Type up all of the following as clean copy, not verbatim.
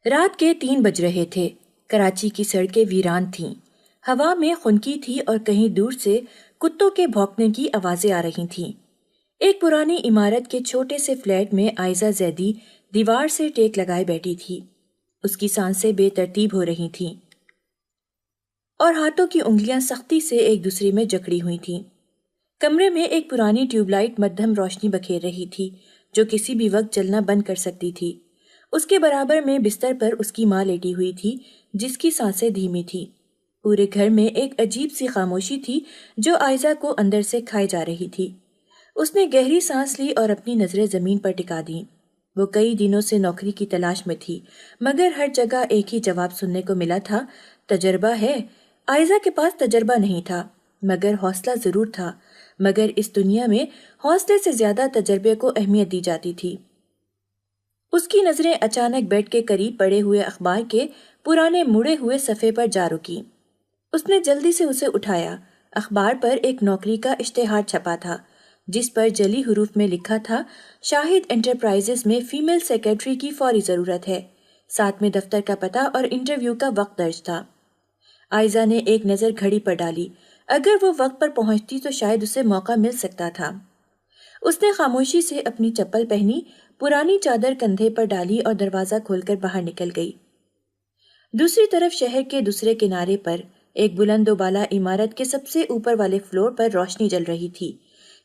رات کے 3 بج رہے تھے۔ کراچی کی سڑکیں ویران تھیں۔ ہوا میں خنکی تھی اور کہیں دور سے کتوں کے بھونکنے کی آوازیں آ رہی تھیں۔ ایک پرانی عمارت کے چھوٹے سے فلیٹ میں عائزہ زیدی دیوار سے ٹیک لگائے بیٹھی تھی۔ اس کی سانسیں بے ترتیب ہو رہی تھیں اور ہاتھوں کی انگلیاں سختی سے ایک دوسرے میں جکڑی ہوئی تھیں۔ کمرے میں ایک پرانی ٹیوب لائٹ مدھم روشنی بکھیر رہی تھی جو کسی بھی وقت جلنا بند کر سکتی تھی۔ اس کے برابر میں بستر پر اس کی ماں لیٹی ہوئی تھی جس کی سانسیں دھیمی تھی۔ پورے گھر میں ایک عجیب سی خاموشی تھی جو عائزہ کو اندر سے کھائے جا رہی تھی۔ اس نے گہری سانس لی اور اپنی نظریں زمین پر ٹکا دیں۔ وہ کئی دنوں سے نوکری کی تلاش میں تھی مگر ہر جگہ ایک ہی جواب سننے کو ملا تھا، تجربہ ہے۔ عائزہ کے پاس تجربہ نہیں تھا مگر حوصلہ ضرور تھا، مگر اس دنیا میں حوصلے سے زیادہ تجربے کو اہمیت دی جاتی تھی۔ اس کی نظریں اچانک بیڈ کے قریب پڑے ہوئے اخبار کے پرانے مڑے ہوئے صفحے پر جا رکیں۔ اس نے جلدی سے اسے اٹھایا۔ اخبار پر ایک نوکری کا اشتہار چھپا تھا جس پر جلی حروف میں لکھا تھا، شاہد انٹرپرائزز میں فیمیل سیکرٹری کی فوری ضرورت ہے۔ ساتھ میں دفتر کا پتہ اور انٹرویو کا وقت درج تھا۔ عائزہ نے ایک نظر گھڑی پر ڈالی۔ اگر وہ وقت پر پہنچتی تو شاید اسے موقع مل سکتا تھا۔ اس نے خاموشی سے اپنی چپل پہنی، پرانی چادر کندھے پر ڈالی اور دروازہ کھول کر باہر نکل گئی۔ دوسری طرف شہر کے دوسرے کنارے پر ایک بلند و بالا عمارت کے سب سے اوپر والے فلور پر روشنی جل رہی تھی۔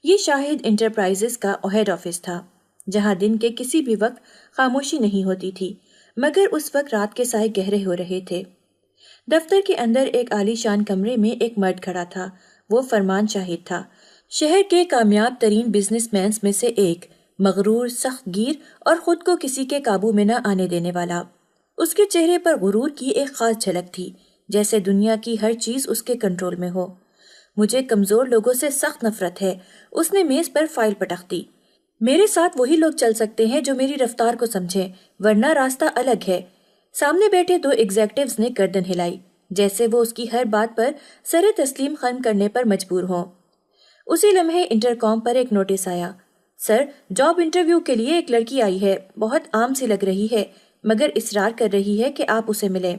یہ شاہد انٹرپرائزز کا ہیڈ آفس تھا جہاں دن کے کسی بھی وقت خاموشی نہیں ہوتی تھی مگر اس وقت رات کے سائے گہرے ہو رہے تھے۔ دفتر کے اندر ایک عالی شان کمرے میں ایک مرد کھڑا تھا۔ وہ فرمان شاہد تھا، شہر کے کامیاب ترین بزنس مینز میں سے ایک، مغرور، سخت گیر اور خود کو کسی کے قابو میں نہ آنے دینے والا۔ اس کے چہرے پر غرور کی ایک خاص جھلک تھی، جیسے دنیا کی ہر چیز اس کے کنٹرول میں ہو۔ مجھے کمزور لوگوں سے سخت نفرت ہے۔ اس نے میز پر فائل پٹک دی۔ میرے ساتھ وہی لوگ چل سکتے ہیں جو میری رفتار کو سمجھیں، ورنہ راستہ الگ ہے۔ سامنے بیٹھے 2 ایگزیکٹوز نے گردن ہلائی جیسے وہ اس کی ہر بات پر سر تسلیم ختم کرنے پر مجبور ہوں۔ اسی لمحے انٹرکام پر ایک نوٹس آیا، سر، جاب انٹرویو کے لیے ایک لڑکی آئی ہے، بہت عام سی لگ رہی ہے مگر اصرار کر رہی ہے کہ آپ اسے ملیں۔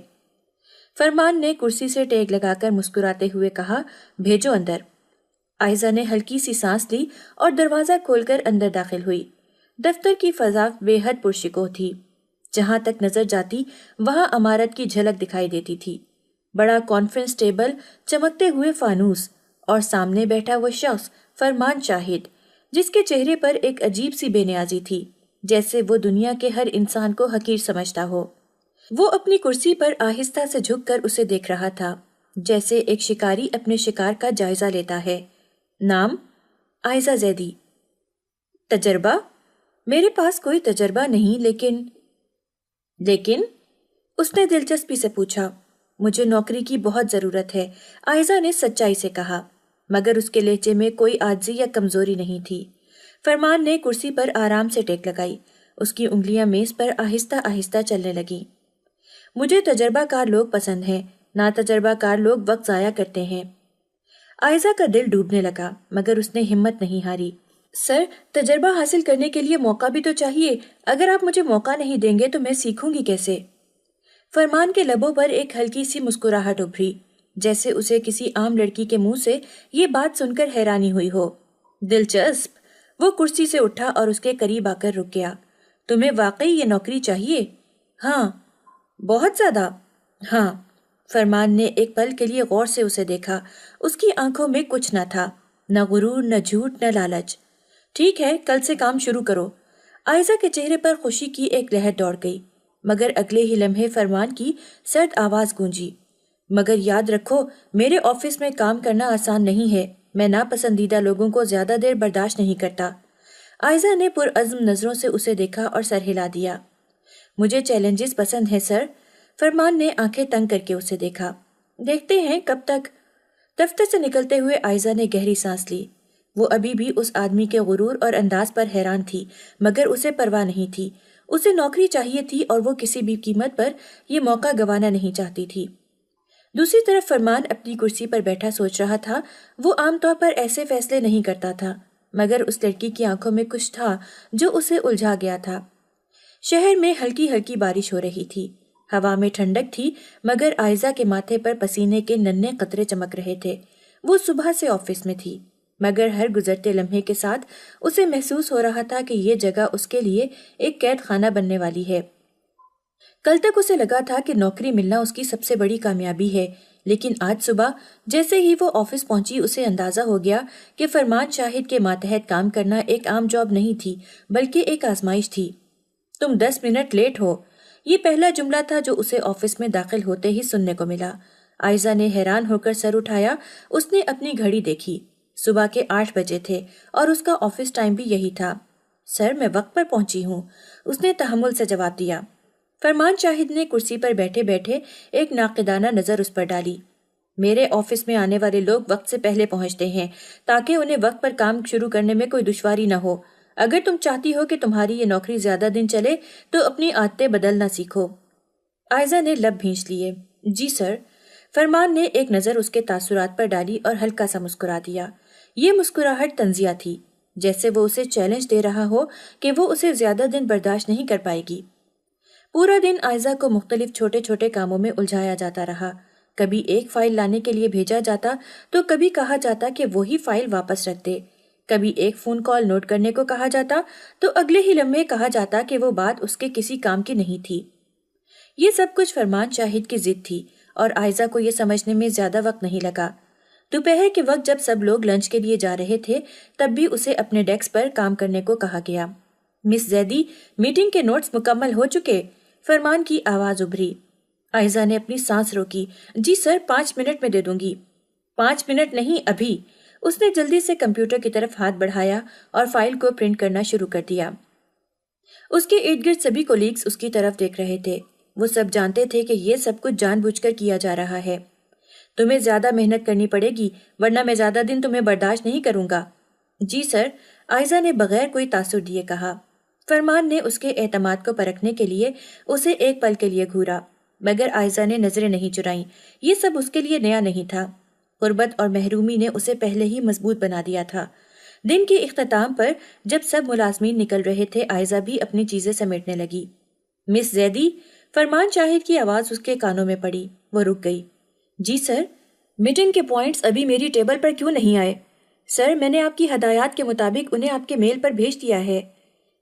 فرمان نے کرسی سے ٹیک لگا کر مسکراتے ہوئے کہا، بھیجو اندر۔ عائزہ نے ہلکی سی سانس لی اور دروازہ کھول کر اندر داخل ہوئی۔ دفتر کی فضا بے حد پرشکوہ تھی۔ جہاں تک نظر جاتی وہاں عمارت کی جھلک دکھائی دیتی تھی۔ بڑا کانفرنس ٹیبل، چمکتے ہوئے فانوس اور سامنے بیٹھا وہ شخص فرمان شاہد جس کے چہرے پر ایک عجیب سی بے نیازی تھی، جیسے وہ دنیا کے ہر انسان کو حقیر سمجھتا ہو۔ وہ اپنی کرسی پر آہستہ سے جھک کر اسے دیکھ رہا تھا جیسے ایک شکاری اپنے شکار کا جائزہ لیتا ہے۔ نام؟ عائزہ زیدی۔ تجربہ؟ میرے پاس کوئی تجربہ نہیں لیکن اس نے دلچسپی سے پوچھا۔ مجھے نوکری کی بہت ضرورت ہے، عائزہ نے سچائی سے کہا، مگر اس کے لہجے میں کوئی عاجزی یا کمزوری نہیں تھی۔ فرمان نے کرسی پر آرام سے ٹیک لگائی۔ اس کی انگلیاں میز پر آہستہ آہستہ چلنے لگیں۔ مجھے تجربہ کار لوگ پسند ہیں، نا تجربہ کار لوگ وقت ضائع کرتے ہیں۔ عائزہ کا دل ڈوبنے لگا مگر اس نے ہمت نہیں ہاری۔ سر، تجربہ حاصل کرنے کے لیے موقع بھی تو چاہیے۔ اگر آپ مجھے موقع نہیں دیں گے تو میں سیکھوں گی کیسے؟ فرمان کے لبوں پر ایک ہلکی سی مسکراہٹ ابھری، جیسے اسے کسی عام لڑکی کے منہ سے یہ بات سن کر حیرانی ہوئی ہو۔ دلچسپ۔ وہ کرسی سے اٹھا اور اس کے قریب آ کر رک گیا۔ تمہیں واقعی یہ نوکری چاہیے؟ ہاں۔ بہت زیادہ؟ ہاں۔ فرمان نے ایک پل کے لیے غور سے اسے دیکھا۔ اس کی آنکھوں میں کچھ نہ تھا، نہ غرور، نہ جھوٹ، نہ لالچ۔ ٹھیک ہے، کل سے کام شروع کرو۔ عائزہ کے چہرے پر خوشی کی ایک لہر دوڑ گئی مگر اگلے ہی لمحے فرمان کی سرد آواز گونجی، مگر یاد رکھو، میرے آفس میں کام کرنا آسان نہیں ہے۔ میں ناپسندیدہ لوگوں کو زیادہ دیر برداشت نہیں کرتا۔ عائزہ نے پرعزم نظروں سے اسے دیکھا اور سر ہلا دیا۔ مجھے چیلنجز پسند ہیں سر۔ فرمان نے آنکھیں تنگ کر کے اسے دیکھا۔ دیکھتے ہیں کب تک۔ دفتر سے نکلتے ہوئے عائزہ نے گہری سانس لی۔ وہ ابھی بھی اس آدمی کے غرور اور انداز پر حیران تھی مگر اسے پرواہ نہیں تھی۔ اسے نوکری چاہیے تھی اور وہ کسی بھی قیمت پر یہ موقع گنوانا نہیں چاہتی تھی۔ دوسری طرف فرمان اپنی کرسی پر بیٹھا سوچ رہا تھا۔ وہ عام طور پر ایسے فیصلے نہیں کرتا تھا مگر اس لڑکی کی آنکھوں میں کچھ تھا جو اسے الجھا گیا تھا۔ شہر میں ہلکی ہلکی بارش ہو رہی تھی۔ ہوا میں ٹھنڈک تھی مگر عائزہ کے ماتھے پر پسینے کے ننھے قطرے چمک رہے تھے۔ وہ صبح سے آفس میں تھی مگر ہر گزرتے لمحے کے ساتھ اسے محسوس ہو رہا تھا کہ یہ جگہ اس کے لیے ایک قید خانہ بننے والی ہے۔ کل تک اسے لگا تھا کہ نوکری ملنا اس کی سب سے بڑی کامیابی ہے، لیکن آج صبح جیسے ہی وہ آفس پہنچی اسے اندازہ ہو گیا کہ فرمان شاہد کے ماتحت کام کرنا ایک عام جاب نہیں تھی بلکہ ایک آزمائش تھی۔ تم 10 منٹ لیٹ ہو، یہ پہلا جملہ تھا جو اسے آفس میں داخل ہوتے ہی سننے کو ملا۔ عائزہ نے حیران ہو کر سر اٹھایا۔ اس نے اپنی گھڑی دیکھی، صبح کے 8 بجے تھے اور اس کا آفس ٹائم بھی یہی تھا۔ سر میں وقت پر پہنچی ہوں، اس نے تحمل سے جواب دیا۔ فرمان شاہد نے کرسی پر بیٹھے بیٹھے ایک ناقدانہ نظر اس پر ڈالی۔ میرے آفس میں آنے والے لوگ وقت سے پہلے پہنچتے ہیں تاکہ انہیں وقت پر کام شروع کرنے میں کوئی دشواری نہ ہو۔ اگر تم چاہتی ہو کہ تمہاری یہ نوکری زیادہ دن چلے تو اپنی عادتیں بدلنا سیکھو۔ عائزہ نے لب بھینچ لیے۔ جی سر۔ فرمان نے ایک نظر اس کے تاثرات پر ڈالی اور ہلکا سا مسکرا دیا۔ یہ مسکراہٹ طنزیہ تھی، جیسے وہ اسے چیلنج دے رہا ہو کہ وہ اسے زیادہ دن برداشت نہیں کر پائے گی۔ پورا دن عائزہ کو مختلف چھوٹے چھوٹے کاموں میں الجھایا جاتا رہا۔ کبھی ایک فائل لانے کے لیے بھیجا جاتا تو کبھی کہا جاتا کہ وہی فائل واپس رکھ دے۔ کبھی ایک فون کال نوٹ کرنے کو کہا جاتا تو اگلے ہی لمحے کہا جاتا کہ وہ بات اس کے کسی کام کی نہیں تھی۔ یہ سب کچھ فرمان شاہد کی ضد تھی اور عائزہ کو یہ سمجھنے میں زیادہ وقت نہیں لگا۔ دوپہر کے وقت جب سب لوگ لنچ کے لیے جا رہے تھے تب بھی اسے اپنے ڈیسک پر کام کرنے کو کہا گیا۔ مس زیدی، میٹنگ کے نوٹس مکمل ہو چکے؟ فرمان کی آواز ابھری۔ عائزہ نے اپنی سانس روکی۔ جی سر، 5 منٹ میں دے دوں گی۔ 5 منٹ نہیں، ابھی۔ اس نے جلدی سے کمپیوٹر کی طرف ہاتھ بڑھایا اور فائل کو پرنٹ کرنا شروع کر دیا۔ اس کے ارد گرد سبھی کولیگز اس کی طرف دیکھ رہے تھے۔ وہ سب جانتے تھے کہ یہ سب کچھ جان بوجھ کر کیا جا رہا ہے۔ تمہیں زیادہ محنت کرنی پڑے گی ورنہ میں زیادہ دن تمہیں برداشت نہیں کروں گا۔ جی سر، عائزہ نے بغیر کوئی تاثر دیے کہا۔ فرمان نے اس کے اعتماد کو پرکھنے کے لیے اسے ایک پل کے لیے گھورا مگر عائزہ نے نظریں نہیں چرائیں۔ یہ سب اس کے لیے نیا نہیں تھا۔ غربت اور محرومی نے اسے پہلے ہی مضبوط بنا دیا تھا۔ دن کے اختتام پر جب سب ملازمین نکل رہے تھے عائزہ بھی اپنی چیزیں سمیٹنے لگی۔ مس زیدی، فرمان شاہد کی آواز اس کے کانوں میں پڑی۔ وہ رک گئی۔ جی سر، میٹنگ کے پوائنٹس ابھی میری ٹیبل پر کیوں نہیں آئے؟ سر، میں نے آپ کی ہدایات کے مطابق انہیں آپ کے میل پر بھیج دیا ہے۔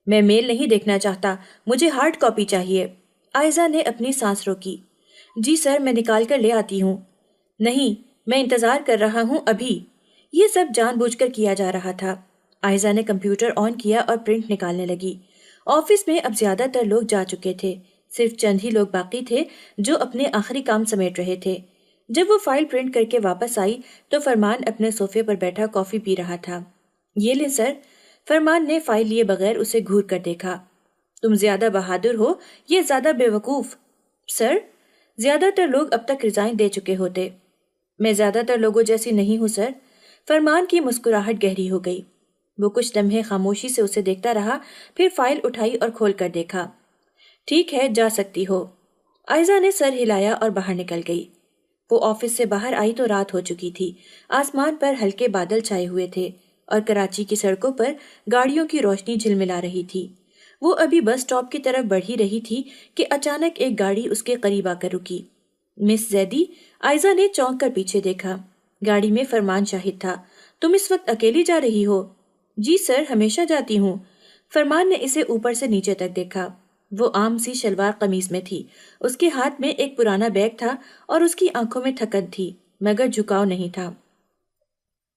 میں میل نہیں دیکھنا چاہتا، مجھے ہارڈ کاپی چاہیے۔ عائزہ نے اپنی سانس روکی۔ جی سر، میں نکال کر لے آتی ہوں۔ نہیں، میں انتظار کر رہا ہوں ابھی۔ یہ سب جان بوجھ کر کیا جا رہا تھا۔ عائزہ نے کمپیوٹر آن کیا اور پرنٹ نکالنے لگی۔ آفس میں اب زیادہ تر لوگ جا چکے تھے، صرف چند ہی لوگ باقی تھے جو اپنے آخری کام سمیٹ رہے تھے۔ جب وہ فائل پرنٹ کر کے واپس آئی تو فرمان اپنے صوفے پر بیٹھا کافی پی رہا تھا۔ یہ لیں سر۔ فرمان نے فائل لیے بغیر اسے گھور کر دیکھا۔ تم زیادہ بہادر ہو یا زیادہ بے وقوف؟ سر، زیادہ تر لوگ اب تک ریزائن دے چکے ہوتے۔ میں زیادہ تر لوگوں جیسی نہیں ہوں سر۔ فرمان کی مسکراہٹ گہری ہو گئی۔ وہ کچھ لمحے خاموشی سے اسے دیکھتا رہا، پھر فائل اٹھائی اور کھول کر دیکھا۔ ٹھیک ہے، جا سکتی ہو۔ عائزہ نے سر ہلایا اور باہر نکل گئی۔ وہ آفس سے باہر آئی تو رات ہو چکی تھی۔ آسمان پر ہلکے بادل چھائے ہوئے تھے اور کراچی کی سڑکوں پر گاڑیوں کی روشنی جھلملا رہی تھی۔ وہ ابھی بس سٹاپ کی طرف بڑھ ہی رہی تھی کہ اچانک ایک گاڑی اس کے قریب آ کر رکی۔ مس زیدی، عائزہ نے چونک کر پیچھے دیکھا۔ گاڑی میں فرمان شاہد تھا۔ تم اس وقت اکیلی جا رہی ہو؟ جی سر، ہمیشہ جاتی ہوں۔ فرمان نے اسے اوپر سے نیچے تک دیکھا۔ وہ عام سی شلوار قمیض میں تھی۔ اس کے ہاتھ میں ایک پرانا بیگ تھا اور اس کی آنکھوں میں تھکن تھی مگر جھکاؤ نہیں تھا۔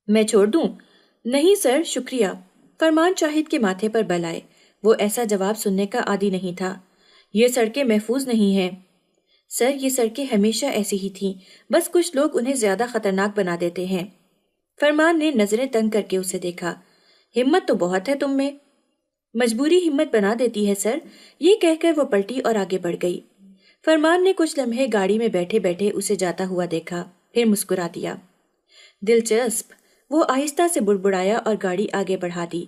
میں چھوڑ دوں؟ نہیں سر، شکریہ۔ فرمان شاہد کے ماتھے پر بل آئے۔ وہ ایسا جواب سننے کا عادی نہیں تھا۔ یہ سڑکیں محفوظ نہیں ہیں۔ سر، یہ سڑکیں ہمیشہ ایسی ہی تھیں، بس کچھ لوگ انہیں زیادہ خطرناک بنا دیتے ہیں۔ فرمان نے نظریں تنگ کر کے اسے دیکھا۔ ہمت تو بہت ہے تم میں۔ مجبوری ہمت بنا دیتی ہے سر۔ یہ کہہ کر وہ پلٹی اور آگے بڑھ گئی۔ فرمان نے کچھ لمحے گاڑی میں بیٹھے بیٹھے اسے جاتا ہوا دیکھا، پھر مسکرا دیا۔ دلچسپ، وہ آہستہ سے بڑبڑایا اور گاڑی آگے بڑھا دی۔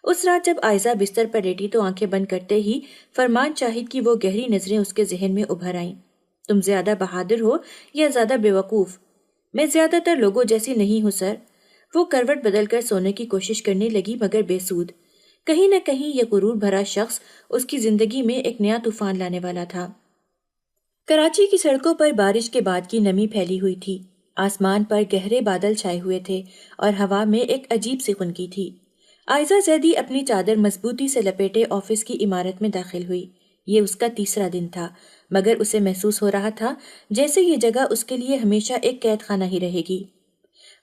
اس رات جب عائزہ بستر پر لیٹی تو آنکھیں بند کرتے ہی فرمان شاہد کی وہ گہری نظریں اس کے ذہن میں ابھر آئیں۔ تم زیادہ بہادر ہو یا زیادہ بے وقوف؟ میں زیادہ تر لوگوں جیسی نہیں ہوں سر۔ وہ کروٹ بدل کر سونے کی کوشش کرنے لگی مگر بے سود۔ کہیں نہ کہیں یہ غرور بھرا شخص اس کی زندگی میں ایک نیا طوفان لانے والا تھا۔ کراچی کی سڑکوں پر بارش کے بعد کی نمی پھیلی ہوئی تھی۔ آسمان پر گہرے بادل چھائے ہوئے تھے اور ہوا میں ایک عجیب سی خنکی تھی۔ عائزہ زیدی اپنی چادر مضبوطی سے لپیٹے آفس کی عمارت میں داخل ہوئی۔ یہ اس کا تیسرا دن تھا، مگر اسے محسوس ہو رہا تھا جیسے یہ جگہ اس کے لیے ہمیشہ ایک قید خانہ ہی رہے گی۔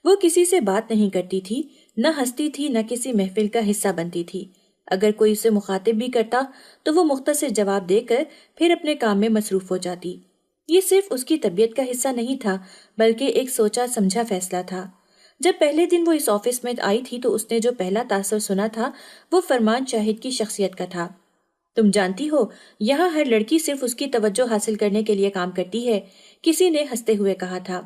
وہ کسی سے بات نہیں کرتی تھی، نہ ہنستی تھی، نہ کسی محفل کا حصہ بنتی تھی۔ اگر کوئی اسے مخاطب بھی کرتا تو وہ مختصر جواب دے کر پھر اپنے کام میں مصروف ہو جاتی۔ یہ صرف اس کی طبیعت کا حصہ نہیں تھا، بلکہ ایک سوچا سمجھا فیصلہ تھا۔ جب پہلے دن وہ اس آفس میں آئی تھی تو اس نے جو پہلا تاثر سنا تھا وہ فرمان شاہد کی شخصیت کا تھا۔ تم جانتی ہو، یہاں ہر لڑکی صرف اس کی توجہ حاصل کرنے کے لیے کام کرتی ہے، کسی نے ہنستے ہوئے کہا تھا۔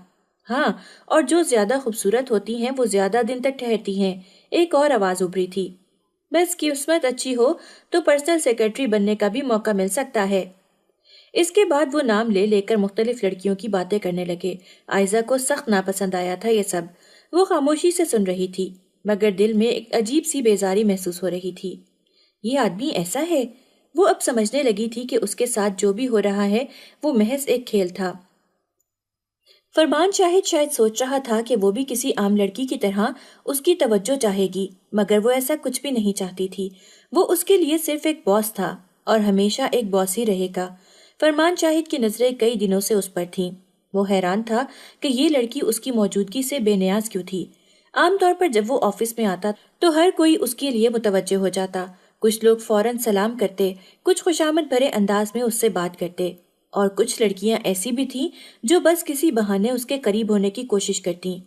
ہاں، اور جو زیادہ خوبصورت ہوتی ہیں وہ زیادہ دن تک ٹھہرتی ہیں، ایک اور آواز ابھری تھی۔ بس قسمت اچھی ہو تو پرسنل سیکرٹری بننے کا بھی موقع مل سکتا ہے۔ اس کے بعد وہ نام لے لے کر مختلف لڑکیوں کی باتیں کرنے لگے۔ عائزہ کو سخت ناپسند آیا تھا یہ سب۔ وہ خاموشی سے سن رہی تھی، مگر دل میں ایک عجیب سی بیزاری محسوس ہو رہی تھی۔ یہ آدمی ایسا ہے؟ وہ اب سمجھنے لگی تھی کہ اس کے ساتھ جو بھی ہو رہا ہے وہ محض ایک کھیل تھا۔ فرمان شاید سوچ رہا تھا کہ وہ بھی کسی عام لڑکی کی طرح اس کی توجہ چاہے گی، مگر وہ ایسا کچھ بھی نہیں چاہتی تھی۔ وہ اس کے لیے صرف ایک باس تھا اور ہمیشہ ایک باس ہی رہے گا۔ فرمان شاہد کی نظریں کئی دنوں سے اس پر تھیں۔ وہ حیران تھا کہ یہ لڑکی اس کی موجودگی سے بے نیاز کیوں تھی۔ عام طور پر جب وہ آفس میں آتا تو ہر کوئی اس کے لیے متوجہ ہو جاتا۔ کچھ لوگ فوراً سلام کرتے، کچھ خوشامد بھرے انداز میں اس سے بات کرتے، اور کچھ لڑکیاں ایسی بھی تھیں جو بس کسی بہانے اس کے قریب ہونے کی کوشش کرتیں۔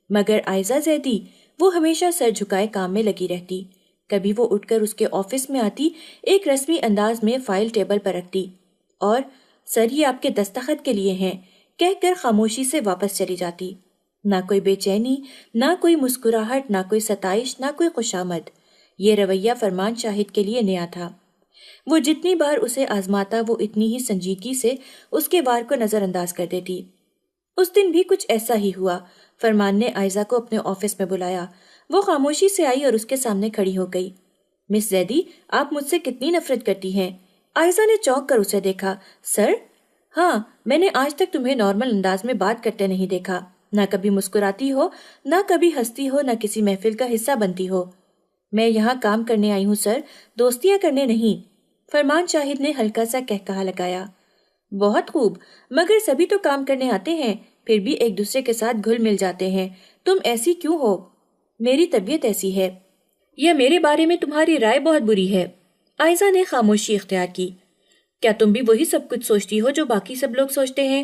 مگر عائزہ زیدی، وہ ہمیشہ سر جھکائے کام میں لگی رہتی۔ کبھی وہ اٹھ کر اس کے آفس میں آتی، ایک رسمی انداز میں فائل ٹیبل پر رکھتی اور سر یہ آپ کے دستخط کے لیے ہیں کہہ کر خاموشی سے واپس چلی جاتی۔ نہ کوئی بے چینی، نہ کوئی مسکراہٹ، نہ کوئی ستائش، نہ کوئی خوشامد۔ یہ رویہ فرمان شاہد کے لیے نیا تھا۔ وہ جتنی بار اسے آزماتا وہ اتنی ہی سنجیدگی سے اس کے وار کو نظر انداز کر دیتی۔ اس دن بھی کچھ ایسا ہی ہوا۔ فرمان نے عائزہ کو اپنے آفس میں بلایا۔ وہ خاموشی سے آئی اور اس کے سامنے کھڑی ہو گئی۔ مس زیدی، آپ مجھ سے کتنی نفرت کرتی ہیں؟ عائزہ نے چونک کر اسے دیکھا۔ سر؟ ہاں، میں نے آج تک تمہیں نارمل انداز میں بات کرتے نہیں دیکھا۔ نہ کبھی مسکراتی ہو، نہ کبھی ہنستی ہو، نہ کسی محفل کا حصہ بنتی ہو۔ میں یہاں کام کرنے آئی ہوں سر، دوستیاں کرنے نہیں۔ فرمان شاہد نے ہلکا سا کہکہا لگایا۔ بہت خوب، مگر سبھی تو کام کرنے آتے ہیں، پھر بھی ایک دوسرے کے ساتھ گھل مل جاتے ہیں۔ تم ایسی کیوں ہو؟ میری طبیعت ایسی ہے، یا میرے بارے میں تمہاری رائے بہت بری ہے؟ عائزہ نے خاموشی اختیار کی۔ کیا تم بھی وہی سب کچھ سوچتی ہو جو باقی سب لوگ سوچتے ہیں؟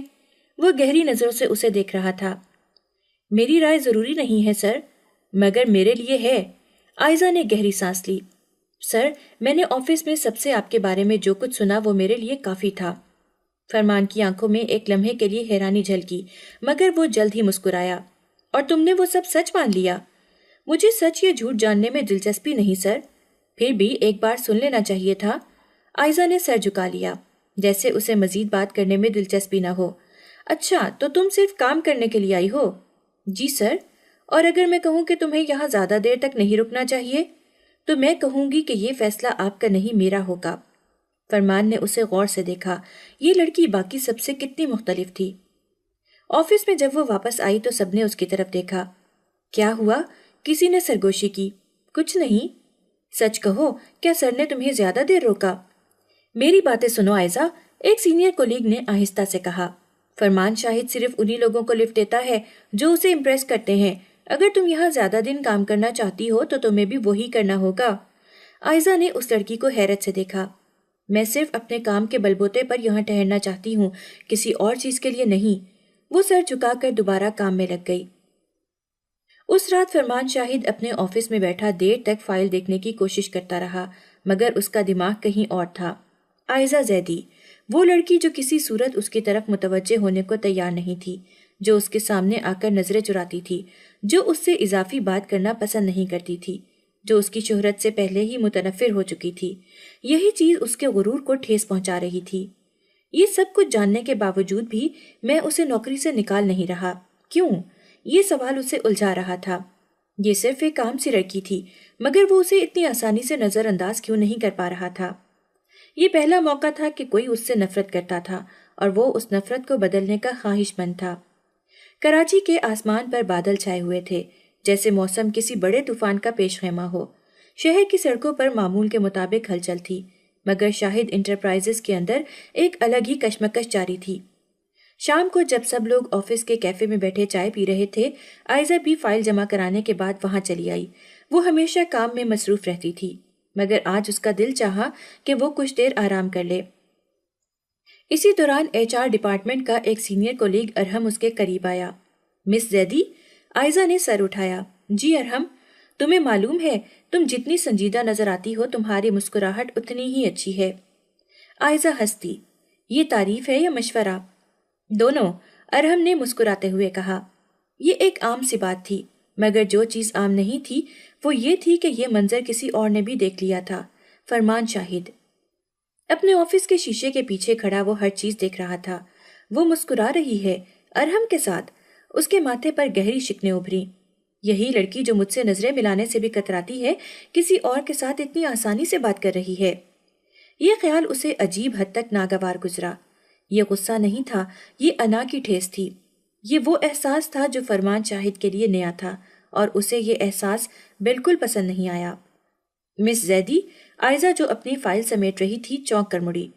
وہ گہری نظروں سے اسے دیکھ رہا تھا۔ میری رائے ضروری نہیں ہے سر، مگر میرے لیے ہے۔ عائزہ نے گہری سانس لی۔ سر، میں نے آفس میں سب سے آپ کے بارے میں جو کچھ سنا وہ میرے لیے کافی تھا۔ فرمان کی آنکھوں میں ایک لمحے کے لیے حیرانی جھلکی، مگر وہ جلد ہی مسکرایا۔ اور تم نے وہ سب سچ مان لیا؟ مجھے سچ یا جھوٹ جاننے میں دلچسپی نہیں سر، پھر بھی ایک بار سن لینا چاہیے تھا۔ عائزہ نے سر جھکا لیا، جیسے اسے مزید بات کرنے میں دلچسپی نہ ہو۔ اچھا، تو تم صرف کام کرنے کے لیے آئی ہو؟ جی سر، اور اگر میں کہوں کہ تمہیں یہاں زیادہ دیر تک نہیں رکنا چاہیے تو میں کہوں گی کہ یہ فیصلہ آپ کا نہیں میرا ہوگا۔ فرمان نے اسے غور سے دیکھا۔ یہ لڑکی باقی سب سے کتنی مختلف تھی۔ آفس میں جب وہ واپس آئی تو سب نے اس کی طرف دیکھا۔ کیا ہوا؟ کسی نے سرگوشی کی۔ کچھ نہیں۔ سچ کہو، کیا سر نے تمہیں زیادہ دیر روکا؟ میری باتیں سنو عائزہ، ایک سینئر کولیگ نے آہستہ سے کہا۔ فرمان شاہد صرف انہی لوگوں کو لفٹ دیتا ہے جو اسے امپریس کرتے ہیں۔ اگر تم یہاں زیادہ دن کام کرنا چاہتی ہو تو تمہیں بھی وہی کرنا ہوگا۔ عائزہ نے اس لڑکی کو حیرت سے دیکھا۔ میں صرف اپنے کام کے بلبوتے پر یہاں ٹھہرنا چاہتی ہوں، کسی اور چیز کے لیے نہیں۔ وہ سر جھکا کر دوبارہ کام میں لگ گئی۔ اس رات فرمان شاہد اپنے آفس میں بیٹھا دیر تک فائل دیکھنے کی کوشش کرتا رہا، مگر اس کا دماغ کہیں اور تھا۔ عائزہ زیدی، وہ لڑکی جو کسی صورت اس کی طرف متوجہ ہونے کو تیار نہیں تھی، جو اس کے سامنے آ کر نظریں چراتی تھی، جو اس سے اضافی بات کرنا پسند نہیں کرتی تھی، جو اس کی شہرت سے پہلے ہی متنفر ہو چکی تھی، یہی چیز اس کے غرور کو ٹھیس پہنچا رہی تھی۔ یہ سب کچھ جاننے کے باوجود بھی میں اسے نوکری سے نکال نہیں رہا، کیوں؟ یہ سوال اسے الجھا رہا تھا۔ یہ صرف ایک عام سی لڑکی تھی، مگر وہ اسے اتنی آسانی سے نظر انداز کیوں نہیں کر پا رہا تھا؟ یہ پہلا موقع تھا کہ کوئی اس سے نفرت کرتا تھا، اور وہ اس نفرت کو بدلنے کا خواہش مند تھا۔ کراچی کے آسمان پر بادل چھائے ہوئے تھے، جیسے موسم کسی بڑے طوفان کا پیش خیمہ ہو۔ شہر کی سڑکوں پر معمول کے مطابق ہلچل تھی، مگر شاہد انٹرپرائزز کے اندر ایک الگ ہی کشمکش جاری تھی۔ شام کو جب سب لوگ آفس کے کیفے میں بیٹھے چائے پی رہے تھے، آئزہ بھی فائل جمع کرانے کے بعد وہاں چلی آئی۔ وہ ہمیشہ کام میں مصروف رہتی تھی، مگر آج اس کا دل چاہا کہ وہ کچھ دیر آرام کر لے۔ اسی دوران HR ڈپارٹمنٹ کا ایک سینئر کولیگ ارحم اس کے قریب آیا۔ مس زیدی؟ آئزہ نے سر اٹھایا۔ جی ارحم، تمہیں معلوم ہے تم جتنی سنجیدہ نظر آتی ہو تمہاری مسکراہٹ اتنی ہی اچھی ہے۔ آئزہ ہنسی۔ یہ تعریف ہے یا مشورہ؟ دونوں، ارحم نے مسکراتے ہوئے کہا۔ یہ ایک عام سی بات تھی، مگر جو چیز عام نہیں تھی وہ یہ تھی کہ یہ منظر کسی اور نے بھی دیکھ لیا تھا۔ فرمان شاہد اپنے آفس کے شیشے کے پیچھے کھڑا وہ ہر چیز دیکھ رہا تھا۔ وہ مسکرا رہی ہے ارحم کے ساتھ۔ اس کے ماتھے پر گہری شکنیں ابھری۔ یہی لڑکی جو مجھ سے نظریں ملانے سے بھی کتراتی ہے کسی اور کے ساتھ اتنی آسانی سے بات کر رہی ہے۔ یہ خیال اسے عجیب حد تک ناگوار گزرا۔ یہ غصہ نہیں تھا، یہ انا کی ٹھیس تھی۔ یہ وہ احساس تھا جو فرمان شاہد کے لیے نیا تھا، اور اسے یہ احساس بالکل پسند نہیں آیا۔ مس زیدی؟ آئزہ جو اپنی فائل سمیٹ رہی تھی چونک کر مڑی۔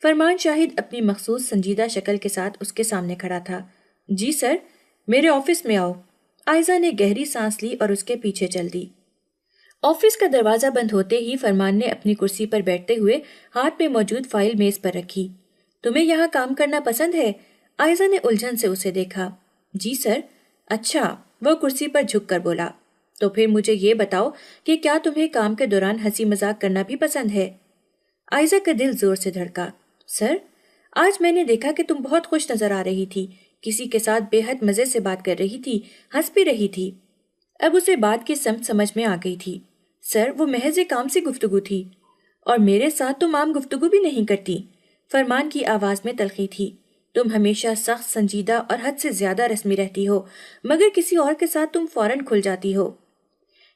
فرمان شاہد اپنی مخصوص سنجیدہ شکل کے ساتھ اس کے سامنے کھڑا تھا۔ جی سر، میرے آفس میں آؤ۔ آئزہ نے گہری سانس لی اور اس کے پیچھے چل دی۔ آفس کا دروازہ بند ہوتے ہی فرمان نے اپنی کرسی پر بیٹھتے ہوئے ہاتھ میں موجود فائل میز پر رکھی۔ تمہیں یہاں کام کرنا پسند ہے؟ آئزہ نے الجھن سے اسے دیکھا۔ جی سر۔ اچھا، وہ کرسی پر جھک کر بولا۔ تو پھر مجھے یہ بتاؤ کہ کیا تمہیں کام کے دوران ہنسی مذاق کرنا بھی پسند ہے؟ آئزہ کا دل زور سے دھڑکا۔ سر، آج میں نے دیکھا کہ تم بہت خوش نظر آ رہی تھی، کسی کے ساتھ بے حد مزے سے بات کر رہی تھی، ہنس بھی رہی تھی۔ اب اسے بات کی سمت سمجھ میں آ گئی تھی۔ سر، وہ محض ایک کام سی گفتگو تھی، اور میرے ساتھ تم عام گفتگو بھی نہیں کرتی۔ فرمان کی آواز میں تلخی تھی۔ تم ہمیشہ سخت، سنجیدہ اور حد سے زیادہ رسمی رہتی ہو، مگر کسی اور کے ساتھ تم فوراً کھل جاتی ہو۔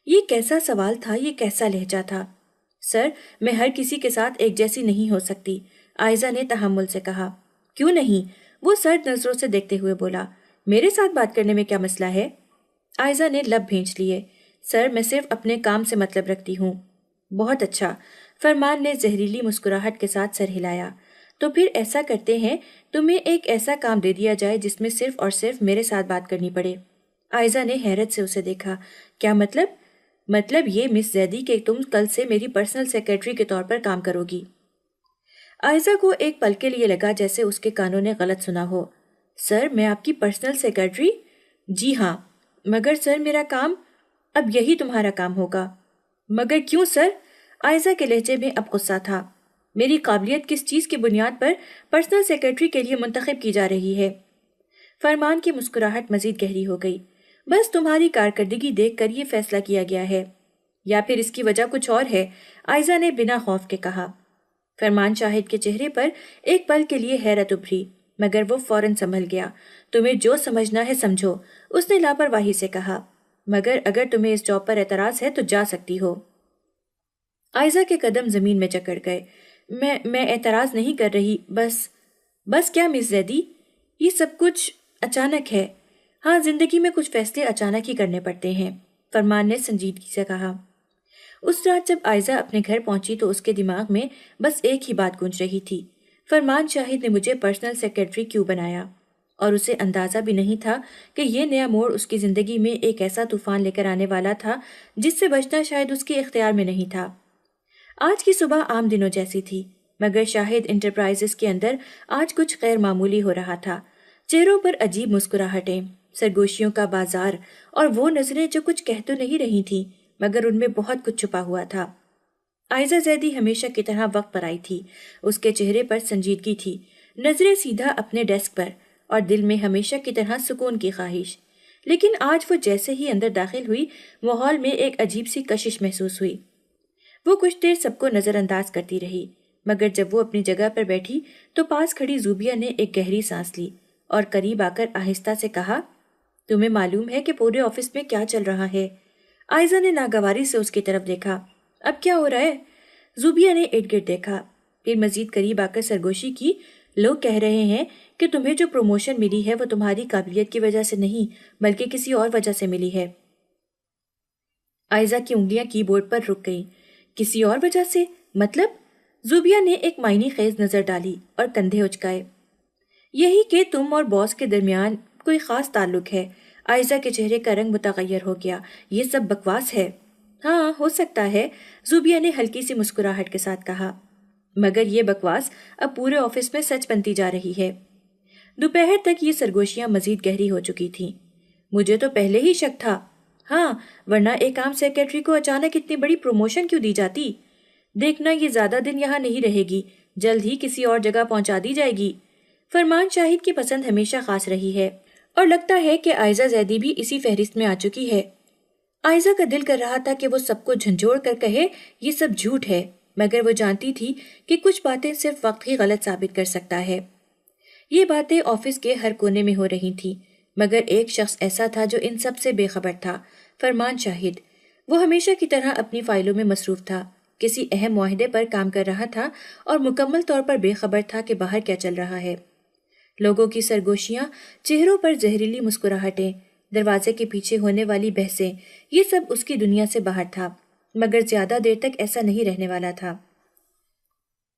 یہ کیسا سوال تھا، یہ کیسا لہجہ تھا؟ سر، میں ہر کسی کے ساتھ ایک جیسی نہیں ہو سکتی، آئزہ نے تحمل سے کہا۔ کیوں نہیں؟ وہ سرد نظروں سے دیکھتے ہوئے بولا۔ میرے ساتھ بات کرنے میں کیا مسئلہ ہے؟ آئزہ نے لب بھینچ لیے۔ سر، میں صرف اپنے کام سے مطلب رکھتی ہوں۔ بہت اچھا، فرمان نے زہریلی مسکراہٹ کے ساتھ سر ہلایا۔ تو پھر ایسا کرتے ہیں، تمہیں ایک ایسا کام دے دیا جائے جس میں صرف اور صرف میرے ساتھ بات کرنی پڑے۔ آئزہ نے حیرت سے اسے دیکھا۔ کیا مطلب؟ مطلب یہ مس زیدی کہ تم کل سے میری پرسنل سیکرٹری کے طور پر کام کرو گی۔ آئزہ کو ایک پل کے لیے لگا جیسے اس کے کانوں نے غلط سنا ہو۔ سر، میں آپ کی پرسنل سیکرٹری؟ جی ہاں، مگر سر میرا کام اب یہی تمہارا کام ہوگا۔ مگر کیوں سر؟ آئزہ کے لہجے میں اب غصہ تھا۔ میری قابلیت کس چیز کی بنیاد پر پرسنل سیکرٹری کے لیے منتخب کی جا رہی ہے؟ فرمان کی مسکراہٹ مزید گہری ہو گئی۔ بس تمہاری کارکردگی دیکھ کر یہ فیصلہ کیا گیا ہے، یا پھر اس کی وجہ کچھ اور ہے؟ آئزہ نے بنا خوف کے کہا۔ فرمان شاہد کے چہرے پر ایک پل کے لیے حیرت ابھری، مگر وہ فوراً سنبھل گیا۔ تمہیں جو سمجھنا ہے سمجھو، اس نے لاپرواہی سے کہا۔ مگر اگر تمہیں اس جاب پر اعتراض ہے تو جا سکتی ہو۔ آئزہ کے قدم زمین میں جکڑ گئے۔ میں اعتراض نہیں کر رہی، بس کیا مس زیدی؟ یہ سب کچھ اچانک ہے۔ ہاں، زندگی میں کچھ فیصلے اچانک ہی کرنے پڑتے ہیں، فرمان نے سنجیدگی سے کہا۔ اس رات جب آئزہ اپنے گھر پہنچی تو اس کے دماغ میں بس ایک ہی بات گونج رہی تھی، فرمان شاہد نے مجھے پرسنل سیکرٹری کیوں بنایا؟ اور اسے اندازہ بھی نہیں تھا کہ یہ نیا موڑ اس کی زندگی میں ایک ایسا طوفان لے کر آنے والا تھا جس سے بچنا شاید اس کے اختیار میں نہیں تھا۔ آج کی صبح عام دنوں جیسی تھی، مگر شاہد انٹرپرائزز کے اندر آج کچھ غیر معمولی ہو رہا تھا۔ چہروں پر عجیب مسکراہٹیں، سرگوشیوں کا بازار، اور وہ نظریں جو کچھ کہہ تو نہیں رہی تھیں مگر ان میں بہت کچھ چھپا ہوا تھا۔ آئزہ زیدی ہمیشہ کی طرح وقت پر آئی تھی۔ اس کے چہرے پر سنجیدگی تھی، نظریں سیدھا اپنے ڈیسک پر، اور دل میں ہمیشہ کی طرح سکون کی خواہش۔ لیکن آج وہ جیسے ہی اندر داخل ہوئی، ماحول میں ایک عجیب سی کشش محسوس ہوئی۔ وہ کچھ دیر سب کو نظر انداز کرتی رہی، مگر جب وہ اپنی جگہ پر بیٹھی تو پاس کھڑی زوبیہ نے ایک گہری سانس لی اور قریب آ کر آہستہ سے کہا، تمہیں معلوم ہے کہ پورے آفس میں کیا چل رہا ہے؟ آئزہ نے ناگواری سے اس کی طرف دیکھا۔ اب کیا ہو رہا ہے؟ زوبیہ نے ارد گرد دیکھا، پھر مزید قریب آ کر سرگوشی کی۔ لوگ کہہ رہے ہیں کہ تمہیں جو پروموشن ملی ہے وہ تمہاری قابلیت کی وجہ سے نہیں بلکہ کسی اور وجہ سے ملی ہے۔ آئزہ کی انگلیاں کی بورڈ پر رک گئیں۔ کسی اور وجہ سے؟ مطلب؟ زوبیہ نے ایک معنی خیز نظر ڈالی اور کندھے اچکائے۔ یہی کہ تم اور باس کے درمیان کوئی خاص تعلق ہے۔ آئزہ کے چہرے کا رنگ متغیر ہو گیا۔ یہ سب بکواس ہے۔ ہاں، ہو سکتا ہے، زوبیہ نے ہلکی سی مسکراہٹ کے ساتھ کہا، مگر یہ بکواس اب پورے آفس میں سچ بنتی جا رہی ہے۔ دوپہر تک یہ سرگوشیاں مزید گہری ہو چکی تھیں۔ مجھے تو پہلے ہی شک تھا۔ ہاں، ورنہ ایک عام سیکرٹری کو اچانک اتنی بڑی پروموشن کیوں دی جاتی؟ دیکھنا یہ زیادہ دن یہاں نہیں رہے گی، جلد ہی کسی اور جگہ پہنچا دی جائے گی۔ فرمان شاہد کی پسند ہمیشہ خاص رہی ہے اور لگتا ہے کہ آئزہ زیدی بھی اسی فہرست میں آ چکی ہے۔ آئزہ کا دل کر رہا تھا کہ وہ سب کو جھنجھوڑ کر کہے یہ سب جھوٹ ہے، مگر وہ جانتی تھی کہ کچھ باتیں صرف وقت ہی غلط ثابت کر سکتا ہے۔ یہ باتیں آفس کے ہر کونے میں ہو رہی تھیں، مگر ایک شخص ایسا تھا جو ان سب سے بے خبر تھا، فرمان شاہد۔ وہ ہمیشہ کی طرح اپنی فائلوں میں مصروف تھا، کسی اہم معاہدے پر کام کر رہا تھا اور مکمل طور پر بے خبر تھا کہ باہر کیا چل رہا ہے۔ لوگوں کی سرگوشیاں، چہروں پر زہریلی مسکراہٹیں، دروازے کے پیچھے ہونے والی بحثیں، یہ سب اس کی دنیا سے باہر تھا، مگر زیادہ دیر تک ایسا نہیں رہنے والا تھا۔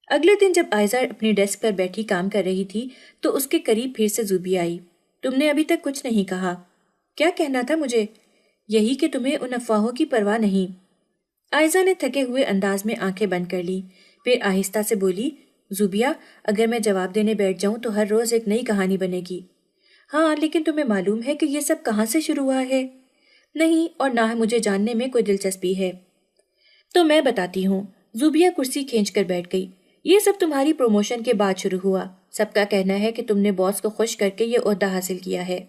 اگلے دن جب آئزہ اپنی ڈیسک پر بیٹھی کام کر رہی تھی تو اس کے قریب پھر سے زوبیہ آئی۔ تم نے ابھی تک کچھ نہیں کہا۔ کیا کہنا تھا مجھے؟ یہی کہ تمہیں ان افواہوں کی پرواہ نہیں۔ آئزہ نے تھکے ہوئے انداز میں آنکھیں بند کر لی، پھر آہستہ سے بولی، زوبیہ، اگر میں جواب دینے بیٹھ جاؤں تو ہر روز ایک نئی کہانی بنے گی۔ ہاں، لیکن تمہیں معلوم ہے کہ یہ سب کہاں سے شروع ہوا ہے؟ نہیں، اور نہ مجھے جاننے میں کوئی دلچسپی ہے۔ تو میں بتاتی ہوں۔ زوبیہ کرسی کھینچ کر بیٹھ گئی۔ یہ سب تمہاری پروموشن کے بعد شروع ہوا۔ سب کا کہنا ہے کہ تم نے باس کو خوش کر کے یہ عہدہ حاصل کیا ہے۔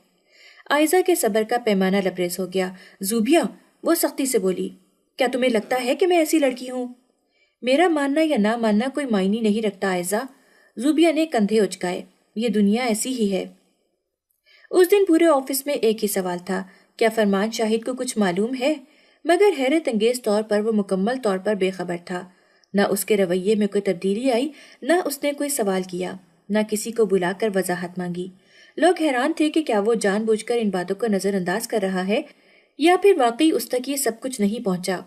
آئزہ کے صبر کا پیمانہ لبریز ہو گیا۔ زوبیہ، وہ سختی سے بولی، کیا تمہیں لگتا ہے کہ میں ایسی لڑکی ہوں؟ میرا ماننا یا نہ ماننا کوئی معنی نہیں رکھتا آئزہ۔ زوبیہ نے کندھے اچکائے۔ یہ دنیا ایسی ہی ہے۔ اس دن پورے آفس میں ایک ہی سوال تھا، کیا فرمان شاہد کو کچھ معلوم ہے؟ مگر حیرت انگیز طور پر وہ مکمل طور پر بے خبر تھا۔ نہ اس کے رویے میں کوئی تبدیلی آئی، نہ اس نے کوئی سوال کیا، نہ کسی کو بلا کر وضاحت مانگی۔ لوگ حیران تھے کہ کیا وہ جان بوجھ کر ان باتوں کو نظر انداز کر رہا ہے یا پھر واقعی اس تک یہ سب کچھ نہیں پہنچا۔